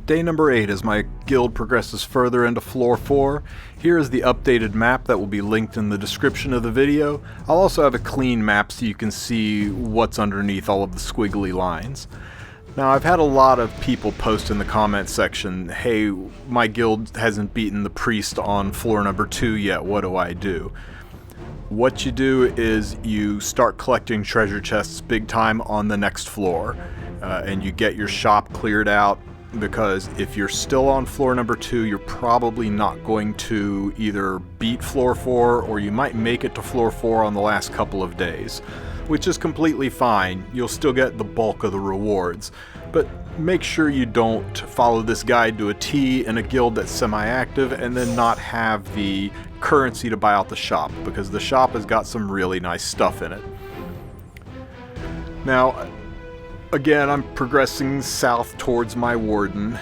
Day number 8 as my guild progresses further into floor 4. Here is the updated map that will be linked in the description of the video. I'll also have a clean map so you can see what's underneath all of the squiggly lines. Now, I've had a lot of people post in the comment section, hey, my guild hasn't beaten the priest on floor number 2 yet, what do I do? What you do is you start collecting treasure chests big time on the next floor, and you get your shop cleared out, because if you're still on floor number 2, you're probably not going to either beat floor 4 or you might make it to floor 4 on the last couple of days, which is completely fine. You'll still get the bulk of the rewards, but make sure you don't follow this guide to a T in a guild that's semi-active and then not have the currency to buy out the shop, because the shop has got some really nice stuff in it. Now, again, I'm progressing south towards my Warden,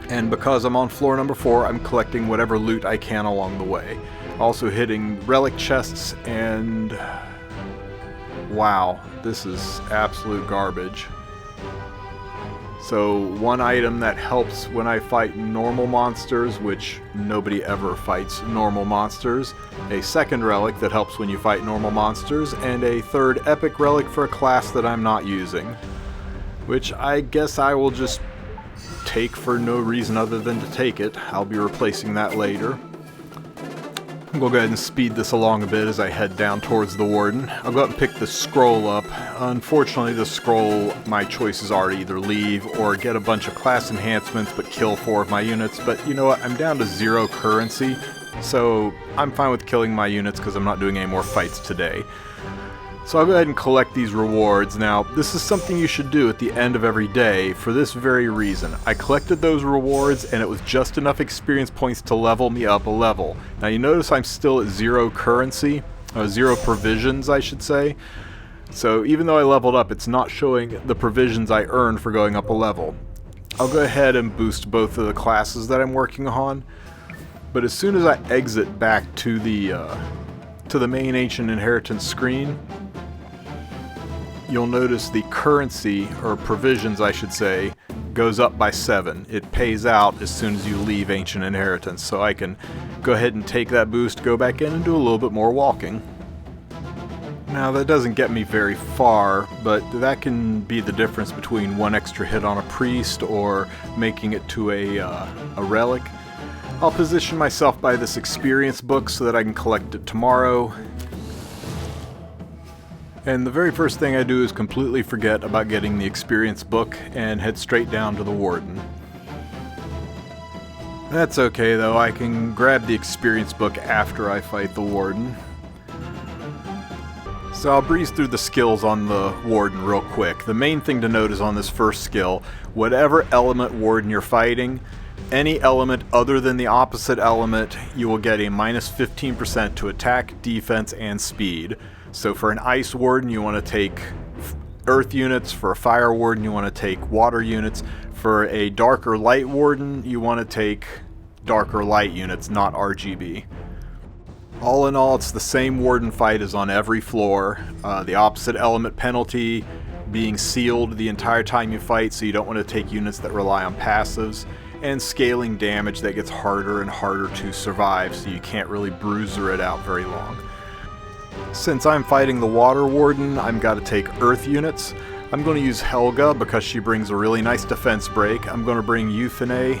and because I'm on floor number 4, I'm collecting whatever loot I can along the way. Also hitting relic chests, and wow, this is absolute garbage. So one item that helps when I fight normal monsters, which nobody ever fights normal monsters, a second relic that helps when you fight normal monsters, and a third epic relic for a class that I'm not using, which I guess I will just take for no reason other than to take it. I'll be replacing that later. We'll go ahead and speed this along a bit as I head down towards the Warden. I'll go up and pick the scroll up. Unfortunately, the scroll, my choices are to either leave or get a bunch of class enhancements but kill 4 of my units. But you know what? I'm down to 0 currency, so I'm fine with killing my units because I'm not doing any more fights today. So I'll go ahead and collect these rewards. Now, this is something you should do at the end of every day for this very reason. I collected those rewards and it was just enough experience points to level me up a level. Now you notice I'm still at 0 currency, 0 provisions I should say. So even though I leveled up, it's not showing the provisions I earned for going up a level. I'll go ahead and boost both of the classes that I'm working on. But as soon as I exit back to the main Ancient Inheritance screen, you'll notice the currency, or provisions I should say, goes up by 7. It pays out as soon as you leave Ancient Inheritance, so I can go ahead and take that boost, go back in and do a little bit more walking. Now that doesn't get me very far, but that can be the difference between 1 extra hit on a priest or making it to a relic. I'll position myself by this experience book so that I can collect it tomorrow. And the very first thing I do is completely forget about getting the experience book and head straight down to the Warden. That's okay though, I can grab the experience book after I fight the Warden. So I'll breeze through the skills on the Warden real quick. The main thing to note is on this first skill, whatever element Warden you're fighting, any element other than the opposite element, you will get a minus 15% to attack, defense, and speed. So for an Ice Warden, you want to take Earth units. For a Fire Warden, you want to take Water units. For a Dark or Light Warden, you want to take Dark or Light units, not RGB. All in all, it's the same Warden fight as on every floor. The opposite element penalty being sealed the entire time you fight, so you don't want to take units that rely on passives. And scaling damage that gets harder and harder to survive, so you can't really bruiser it out very long. Since I'm fighting the Water Warden, I've got to take Earth units. I'm going to use Helga because she brings a really nice defense break. I'm going to bring Euphine.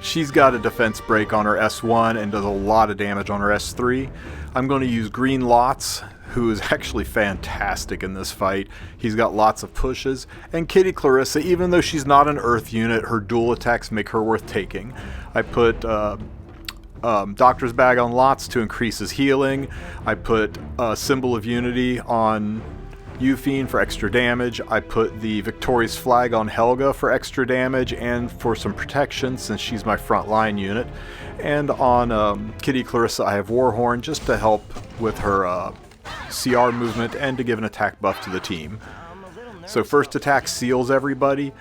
She's got a defense break on her S1 and does a lot of damage on her S3. I'm going to use Green Lots, who is actually fantastic in this fight. He's got lots of pushes. And Kitty Clarissa, even though she's not an Earth unit, her dual attacks make her worth taking. I put Doctor's Bag on Lots to increase his healing. I put Symbol of Unity on Euphine for extra damage. I put the Victorious Flag on Helga for extra damage and for some protection since she's my frontline unit. And on Kitty Clarissa I have Warhorn just to help with her CR movement and to give an attack buff to the team. So first attack seals everybody.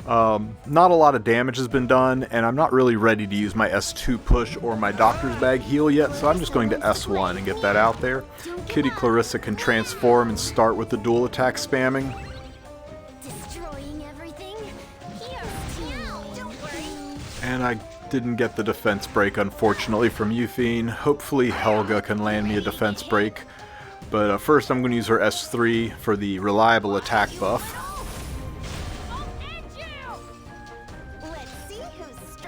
Not a lot of damage has been done, and I'm not really ready to use my S2 push or my Doctor's Bag heal yet, so I'm just going to S1 and get that out there. Kitty Clarissa can transform and start with the dual attack spamming. And I didn't get the defense break, unfortunately, from Euphine. Hopefully Helga can land me a defense break. But first I'm going to use her S3 for the reliable attack buff.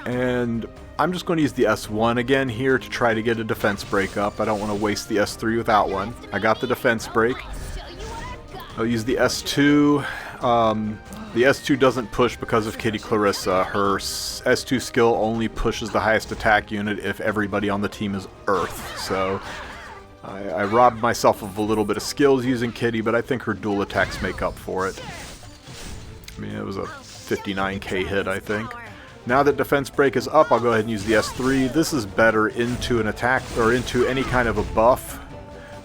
And I'm just going to use the S1 again here to try to get a defense break up. I don't want to waste the S3 without one. I got the defense break. I'll use the S2. The S2 doesn't push because of Kitty Clarissa. Her S2 skill only pushes the highest attack unit if everybody on the team is Earth. So I robbed myself of a little bit of skills using Kitty, but I think her dual attacks make up for it. I mean, it was a 59k hit, I think. Now that defense break is up, I'll go ahead and use the S3. This is better into an attack or into any kind of a buff,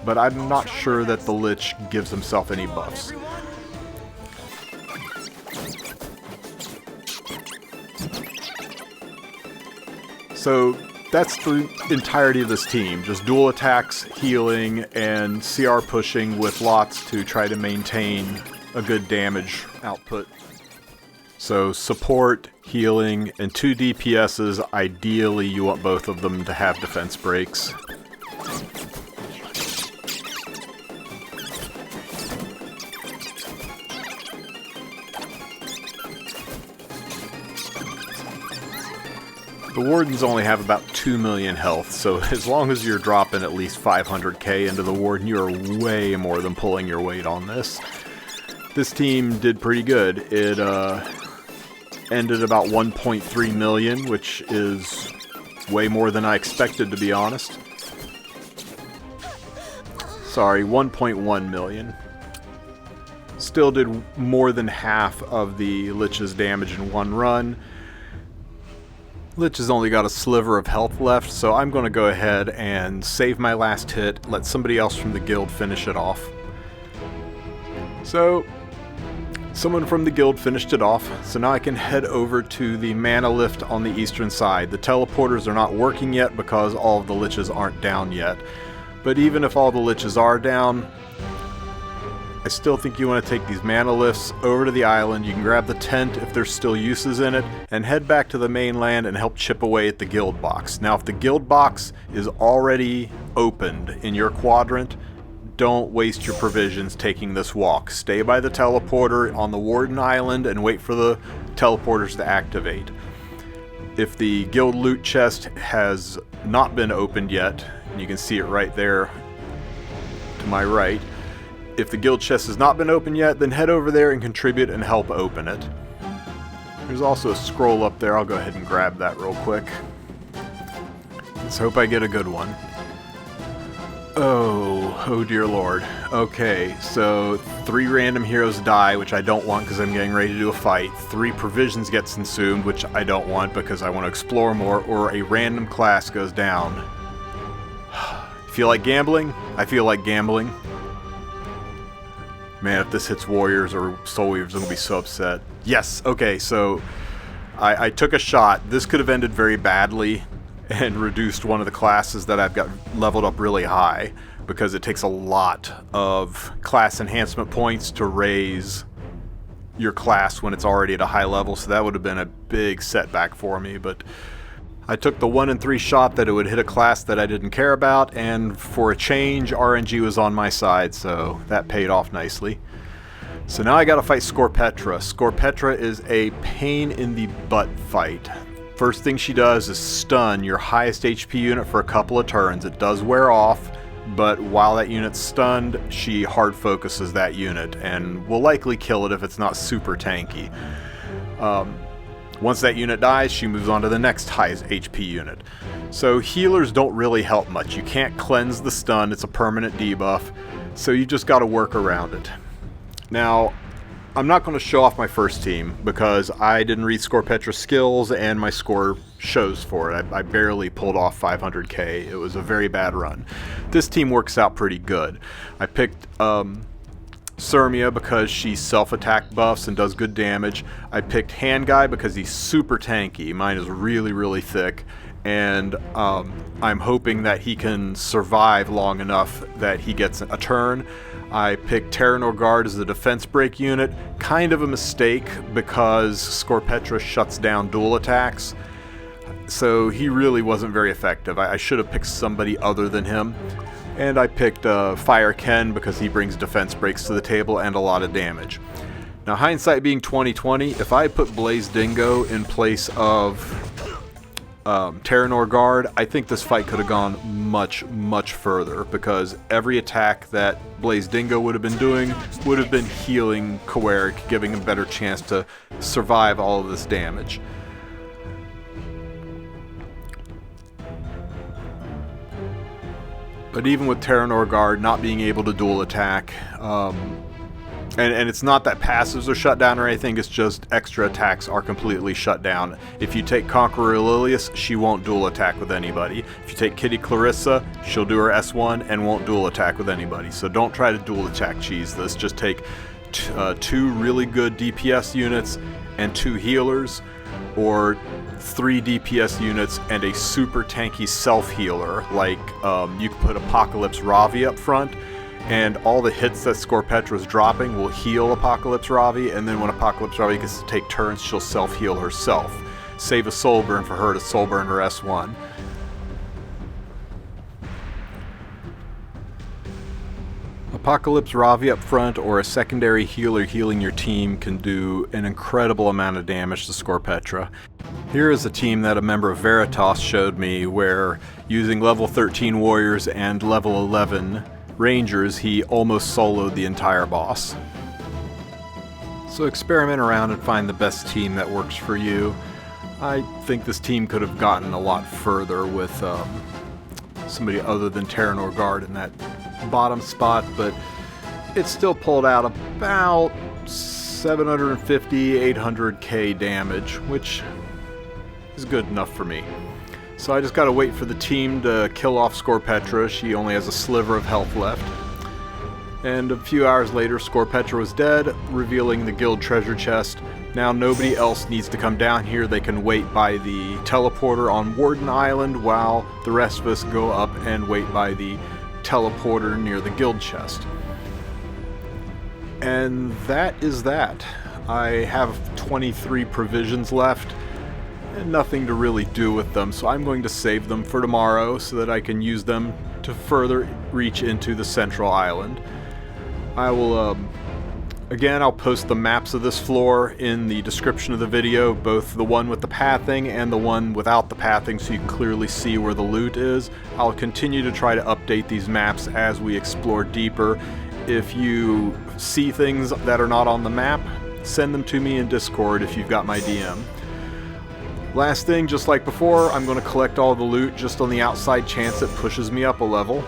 but I'm not sure that the Lich gives himself any buffs. So that's the entirety of this team. Just dual attacks, healing, and CR pushing with lots to try to maintain a good damage output. So support, healing, and 2 DPSs. Ideally, you want both of them to have defense breaks. The Wardens only have about 2 million health, so as long as you're dropping at least 500k into the Warden, you're way more than pulling your weight on this. This team did pretty good. It ended about 1.3 million, which is way more than I expected, to be honest. Sorry, 1.1 million. Still did more than half of the Lich's damage in one run. Lich has only got a sliver of health left, so I'm going to go ahead and save my last hit, let somebody else from the guild finish it off. So, someone from the guild finished it off, so now I can head over to the mana lift on the eastern side. The teleporters are not working yet because all of the Liches aren't down yet. But even if all the Liches are down, I still think you want to take these mana lifts over to the island. You can grab the tent if there's still uses in it, and head back to the mainland and help chip away at the guild box. Now, if the guild box is already opened in your quadrant, don't waste your provisions taking this walk. Stay by the teleporter on the Warden Island and wait for the teleporters to activate. If the guild loot chest has not been opened yet, and you can see it right there to my right, if the guild chest has not been opened yet, then head over there and contribute and help open it. There's also a scroll up there. I'll go ahead and grab that real quick. Let's hope I get a good one. Oh dear lord. Okay, so 3 random heroes die, which I don't want because I'm getting ready to do a fight. 3 provisions get consumed, which I don't want because I want to explore more, or a random class goes down. Feel like gambling? I feel like gambling. Man, if this hits Warriors or Soul Weavers, I'm going to be so upset. Yes, okay, so I took a shot. This could have ended very badly and reduced one of the classes that I've got leveled up really high, because it takes a lot of class enhancement points to raise your class when it's already at a high level, so that would have been a big setback for me, but I took the 1 in 3 shot that it would hit a class that I didn't care about, and for a change, RNG was on my side, so that paid off nicely. So now I gotta fight Scorpetra. Scorpetra is a pain in the butt fight. First thing she does is stun your highest HP unit for a couple of turns. It does wear off, but while that unit's stunned, she hard focuses that unit, and will likely kill it if it's not super tanky. Once that unit dies, she moves on to the next highest HP unit. So healers don't really help much. You can't cleanse the stun, it's a permanent debuff, so you just gotta work around it. Now, I'm not going to show off my first team because I didn't read Scorpetra's skills and my score shows for it. I barely pulled off 500k. It was a very bad run. This team works out pretty good. I picked Sirmia because she self-attack buffs and does good damage. I picked Hand Guy because he's super tanky. Mine is really, really thick. And I'm hoping that he can survive long enough that he gets a turn. I picked Terranor Guard as the defense break unit. Kind of a mistake because Scorpetra shuts down dual attacks. So he really wasn't very effective. I should have picked somebody other than him. And I picked Fire Ken because he brings defense breaks to the table and a lot of damage. Now, hindsight being 20/20, if I had put Blaze Dingo in place of Terranor Guard, I think this fight could have gone much, much further, because every attack that Blaze Dingo would have been doing would have been healing Kawerik, giving him a better chance to survive all of this damage. But even with Terranor Guard not being able to dual attack, and it's not that passives are shut down or anything, it's just extra attacks are completely shut down. If you take Conqueror Lilias, she won't dual attack with anybody. If you take Kitty Clarissa, she'll do her S1 and won't dual attack with anybody. So don't try to dual attack cheese this. Just take two really good DPS units and 2 healers, or 3 DPS units and a super tanky self-healer. Like, you can put Apocalypse Ravi up front, and all the hits that Scorpetra is dropping will heal Apocalypse Ravi, and then when Apocalypse Ravi gets to take turns, she'll self-heal herself. Save a soul burn for her to soul burn her S1. Apocalypse Ravi up front, or a secondary healer healing your team, can do an incredible amount of damage to Scorpetra. Here is a team that a member of Veritas showed me, where using level 13 warriors and level 11 rangers, he almost soloed the entire boss. So experiment around and find the best team that works for you. I think this team could have gotten a lot further with somebody other than Terranor Guard in that bottom spot, but it still pulled out about 750, 800k damage, which is good enough for me. So I just gotta wait for the team to kill off Scorpetra. She only has a sliver of health left. And a few hours later, Scorpetra was dead, revealing the guild treasure chest. Now nobody else needs to come down here. They can wait by the teleporter on Warden Island, while the rest of us go up and wait by the teleporter near the guild chest. And that is that. I have 23 provisions left, and nothing to really do with them, so I'm going to save them for tomorrow so that I can use them to further reach into the central island. I will, again, I'll post the maps of this floor in the description of the video, both the one with the pathing and the one without the pathing, so you can clearly see where the loot is. I'll continue to try to update these maps as we explore deeper. If you see things that are not on the map, send them to me in Discord if you've got my DM. Last thing, just like before, I'm going to collect all the loot just on the outside chance it pushes me up a level.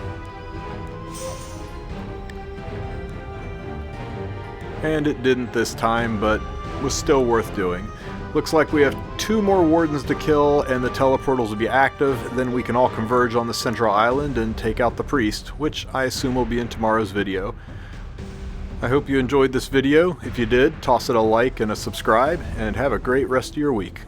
And it didn't this time, but was still worth doing. Looks like we have 2 more wardens to kill and the teleportals will be active. Then we can all converge on the central island and take out the priest, which I assume will be in tomorrow's video. I hope you enjoyed this video. If you did, toss it a like and a subscribe, and have a great rest of your week.